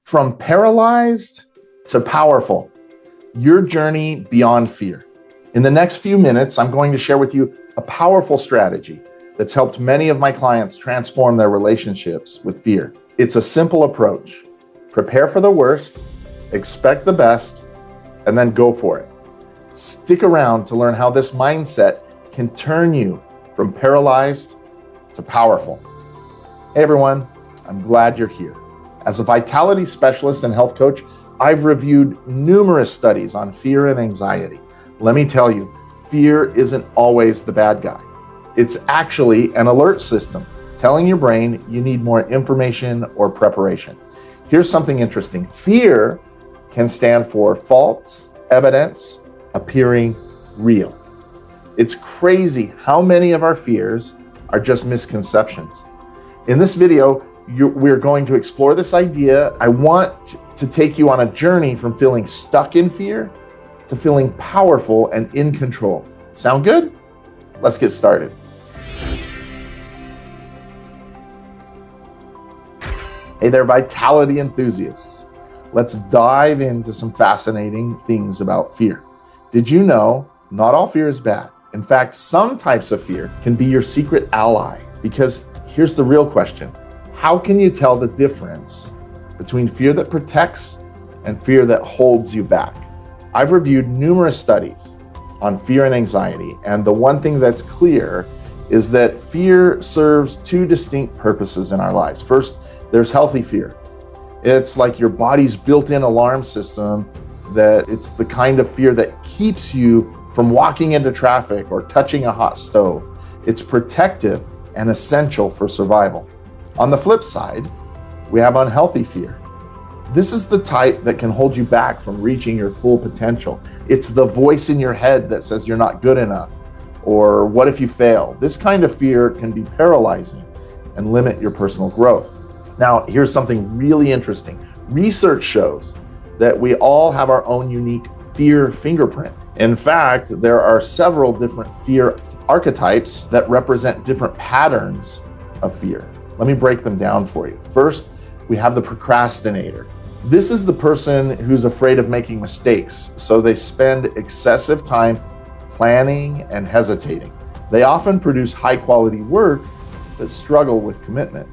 From paralyzed to powerful, your journey beyond fear. In the next few minutes, I'm going to share with you a powerful strategy that's helped many of my clients transform their relationships with fear. It's a simple approach. Prepare for the worst, expect the best, and then go for it. Stick around to learn how this mindset can turn you from paralyzed to powerful. Hey everyone, I'm glad you're here. As a vitality specialist and health coach, I've reviewed numerous studies on fear and anxiety. Let me tell you, fear isn't always the bad guy. It's actually an alert system telling your brain you need more information or preparation. Here's something interesting. Fear can stand for false evidence appearing real. It's crazy how many of our fears are just misconceptions. In this video, we're going to explore this idea. I want to take you on a journey from feeling stuck in fear to feeling powerful and in control. Sound good? Let's get started. Hey there, vitality enthusiasts. Let's dive into some fascinating things about fear. Did you know not all fear is bad? In fact, some types of fear can be your secret ally, because here's the real question. How can you tell the difference between fear that protects and fear that holds you back? I've reviewed numerous studies on fear and anxiety, and the one thing that's clear is that fear serves two distinct purposes in our lives. First, there's healthy fear. It's like your body's built-in alarm system, that it's the kind of fear that keeps you from walking into traffic or touching a hot stove. It's protective and essential for survival. On the flip side, we have unhealthy fear. This is the type that can hold you back from reaching your full potential. It's the voice in your head that says you're not good enough, or what if you fail? This kind of fear can be paralyzing and limit your personal growth. Now, here's something really interesting. Research shows that we all have our own unique fear fingerprint. In fact, there are several different fear archetypes that represent different patterns of fear. Let me break them down for you. First, we have the procrastinator. This is the person who's afraid of making mistakes, so they spend excessive time planning and hesitating. They often produce high-quality work but struggle with commitment.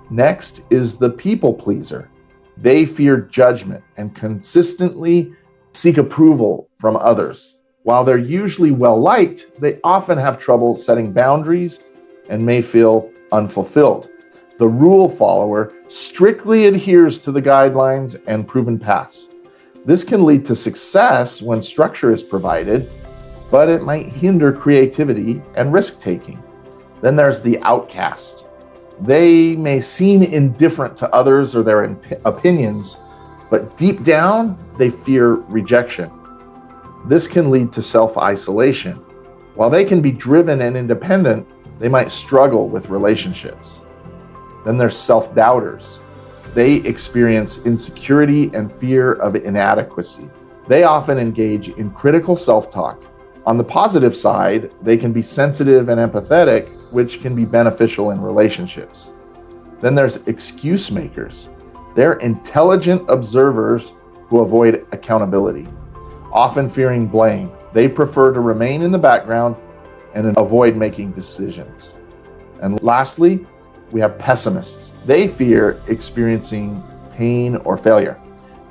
Next is the people pleaser. They fear judgment and consistently seek approval from others. While they're usually well-liked, they often have trouble setting boundaries and may feel unfulfilled. The rule follower strictly adheres to the guidelines and proven paths. This can lead to success when structure is provided, but it might hinder creativity and risk-taking. Then there's the outcast. They may seem indifferent to others or their opinions, but deep down, they fear rejection. This can lead to self-isolation. While they can be driven and independent, they might struggle with relationships. Then there's self-doubters. They experience insecurity and fear of inadequacy. They often engage in critical self-talk. On the positive side, they can be sensitive and empathetic, which can be beneficial in relationships. Then there's excuse makers. They're intelligent observers who avoid accountability, often fearing blame. They prefer to remain in the background and avoid making decisions. And lastly, we have pessimists. They fear experiencing pain or failure,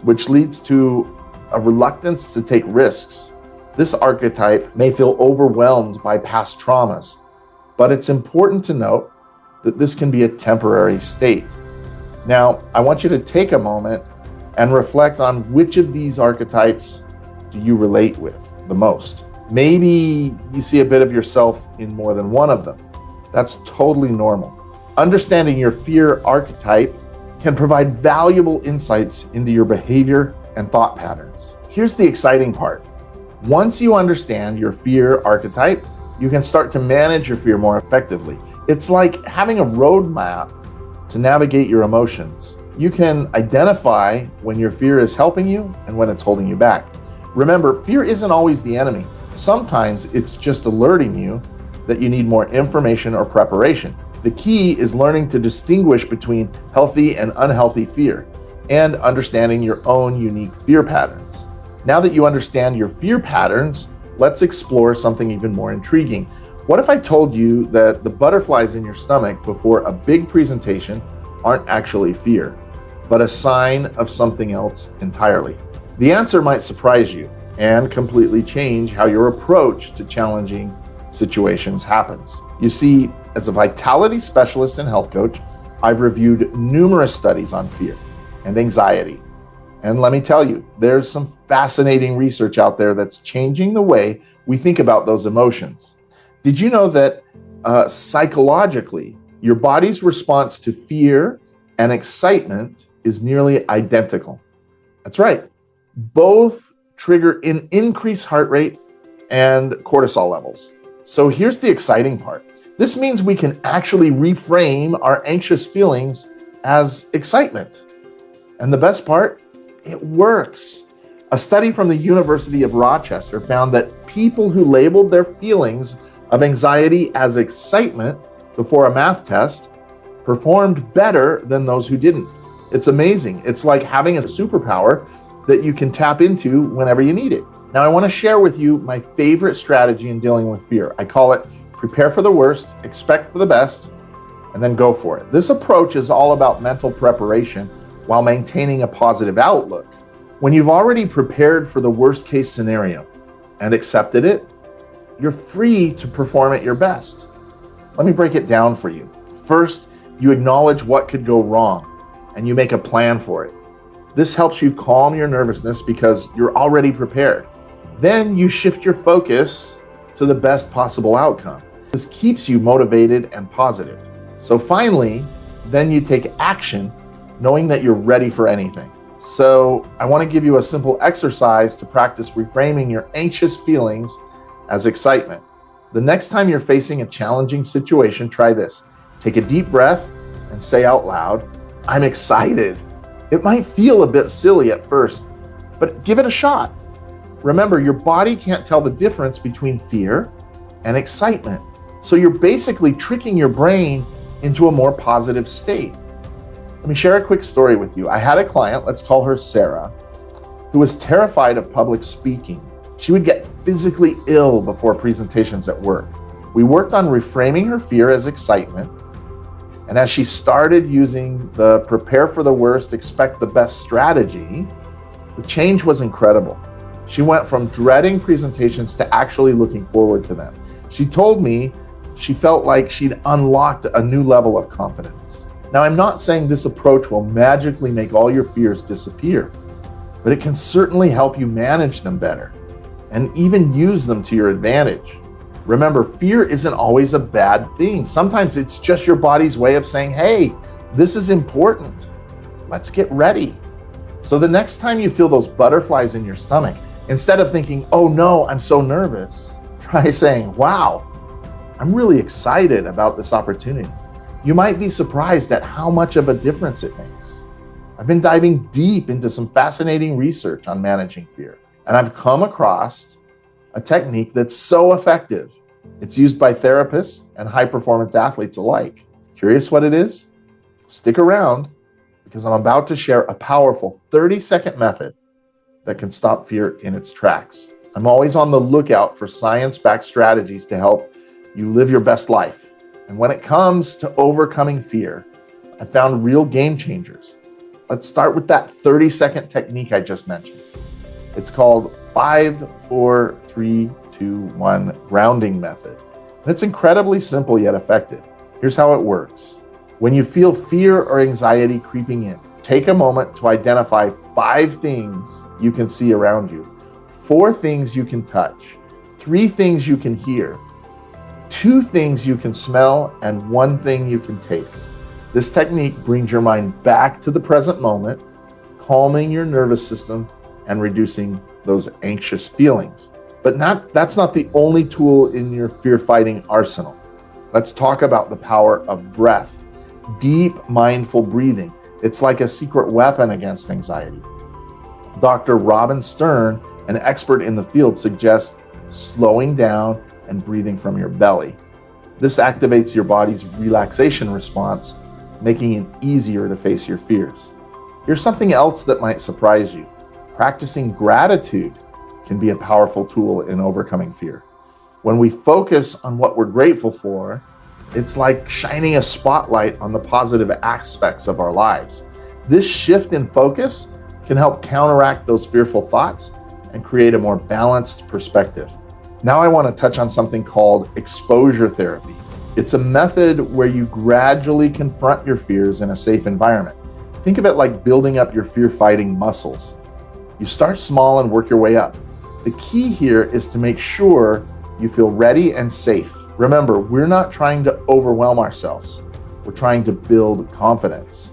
which leads to a reluctance to take risks. This archetype may feel overwhelmed by past traumas, but it's important to note that this can be a temporary state. Now, I want you to take a moment and reflect on which of these archetypes do you relate with the most. Maybe you see a bit of yourself in more than one of them. That's totally normal. Understanding your fear archetype can provide valuable insights into your behavior and thought patterns. Here's the exciting part. Once you understand your fear archetype, you can start to manage your fear more effectively. It's like having a roadmap to navigate your emotions. You can identify when your fear is helping you and when it's holding you back. Remember, fear isn't always the enemy. Sometimes it's just alerting you that you need more information or preparation. The key is learning to distinguish between healthy and unhealthy fear. and understanding your own unique fear patterns. Now that you understand your fear patterns, let's explore something even more intriguing. What if I told you that the butterflies in your stomach before a big presentation aren't actually fear, but a sign of something else entirely? The answer might surprise you and completely change how your approach to challenging situations happens. You see, as a vitality specialist and health coach, I've reviewed numerous studies on fear and anxiety. And let me tell you, there's some fascinating research out there that's changing the way we think about those emotions. Did you know that psychologically, your body's response to fear and excitement is nearly identical? That's right. Both trigger an increased heart rate and cortisol levels. So here's the exciting part. This means we can actually reframe our anxious feelings as excitement. And the best part, it works. A study from the University of Rochester found that people who labeled their feelings of anxiety as excitement before a math test performed better than those who didn't. It's amazing. It's like having a superpower that you can tap into whenever you need it. Now, I want to share with you my favorite strategy in dealing with fear. I call it prepare for the worst, expect for the best, and then go for it. This approach is all about mental preparation while maintaining a positive outlook. When you've already prepared for the worst case scenario and accepted it, you're free to perform at your best. Let me break it down for you. First, you acknowledge what could go wrong and you make a plan for it. This helps you calm your nervousness because you're already prepared. Then you shift your focus to the best possible outcome. This keeps you motivated and positive. So finally, then you take action knowing that you're ready for anything. So I want to give you a simple exercise to practice reframing your anxious feelings as excitement. The next time you're facing a challenging situation, try this. Take a deep breath and say out loud, "I'm excited." It might feel a bit silly at first, but give it a shot. Remember, your body can't tell the difference between fear and excitement. So you're basically tricking your brain into a more positive state. Let me share a quick story with you. I had a client, let's call her Sarah, who was terrified of public speaking. She would get physically ill before presentations at work. We worked on reframing her fear as excitement. And as she started using the prepare for the worst, expect the best strategy, the change was incredible. She went from dreading presentations to actually looking forward to them. She told me she felt like she'd unlocked a new level of confidence. Now, I'm not saying this approach will magically make all your fears disappear, but it can certainly help you manage them better and even use them to your advantage. Remember, fear isn't always a bad thing. Sometimes it's just your body's way of saying, hey, this is important. Let's get ready. So the next time you feel those butterflies in your stomach, instead of thinking, oh no, I'm so nervous, try saying, wow, I'm really excited about this opportunity. You might be surprised at how much of a difference it makes. I've been diving deep into some fascinating research on managing fear, and I've come across a technique that's so effective. It's used by therapists and high-performance athletes alike. Curious what it is? Stick around, because I'm about to share a powerful 30-second method that can stop fear in its tracks. I'm always on the lookout for science-backed strategies to help you live your best life. And when it comes to overcoming fear, I found real game changers. Let's start with that 30-second technique I just mentioned. It's called 5, 4, 3, 2, 1 grounding method. And it's incredibly simple yet effective. Here's how it works. When you feel fear or anxiety creeping in, take a moment to identify 5 things you can see around you, 4 things you can touch, 3 things you can hear, 2 things you can smell, and 1 thing you can taste. This technique brings your mind back to the present moment, calming your nervous system and reducing those anxious feelings. But that's not the only tool in your fear-fighting arsenal. Let's talk about the power of breath. Deep, mindful breathing. It's like a secret weapon against anxiety. Dr. Robin Stern, an expert in the field, suggests slowing down and breathing from your belly. This activates your body's relaxation response, making it easier to face your fears. Here's something else that might surprise you. Practicing gratitude can be a powerful tool in overcoming fear. When we focus on what we're grateful for, it's like shining a spotlight on the positive aspects of our lives. This shift in focus can help counteract those fearful thoughts and create a more balanced perspective. Now I want to touch on something called exposure therapy. It's a method where you gradually confront your fears in a safe environment. Think of it like building up your fear-fighting muscles. You start small and work your way up. The key here is to make sure you feel ready and safe. Remember, we're not trying to overwhelm ourselves. We're trying to build confidence.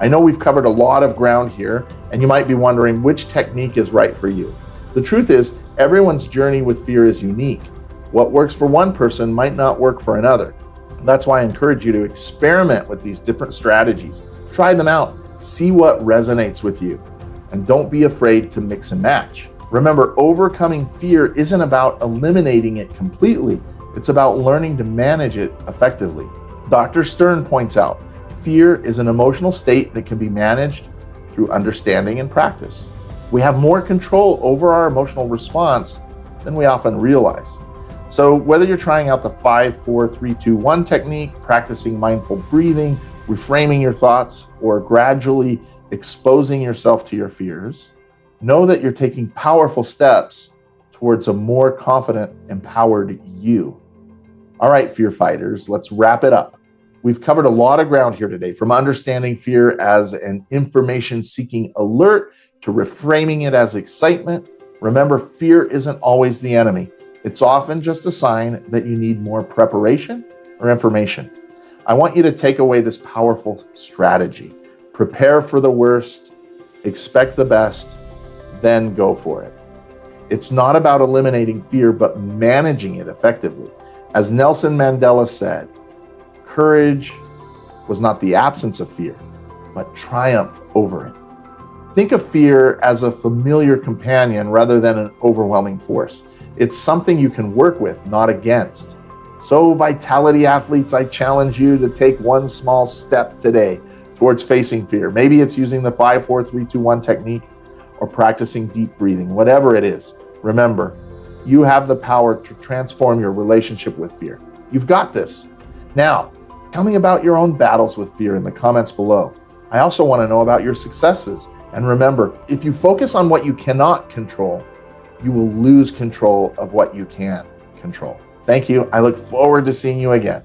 I know we've covered a lot of ground here, and you might be wondering which technique is right for you. The truth is, everyone's journey with fear is unique. What works for one person might not work for another. That's why I encourage you to experiment with these different strategies. Try them out, see what resonates with you, and don't be afraid to mix and match. Remember, overcoming fear isn't about eliminating it completely. It's about learning to manage it effectively. Dr. Stern points out, fear is an emotional state that can be managed through understanding and practice. We have more control over our emotional response than we often realize. So whether you're trying out the 5, 4, 3, 2, 1 technique, practicing mindful breathing, reframing your thoughts, or gradually exposing yourself to your fears, know that you're taking powerful steps towards a more confident, empowered you. All right, fear fighters, let's wrap it up. We've covered a lot of ground here today, from understanding fear as an information-seeking alert to reframing it as excitement. Remember, fear isn't always the enemy. It's often just a sign that you need more preparation or information. I want you to take away this powerful strategy. Prepare for the worst, expect the best, then go for it. It's not about eliminating fear, but managing it effectively. As Nelson Mandela said, courage was not the absence of fear, but triumph over it. Think of fear as a familiar companion rather than an overwhelming force. It's something you can work with, not against. So, Vitality athletes, I challenge you to take one small step today towards facing fear. Maybe it's using the 5, 4, 3, 2, 1 technique or practicing deep breathing, whatever it is. Remember, you have the power to transform your relationship with fear. You've got this. Now, tell me about your own battles with fear in the comments below. I also want to know about your successes. And remember, if you focus on what you cannot control, you will lose control of what you can control. Thank you. I look forward to seeing you again.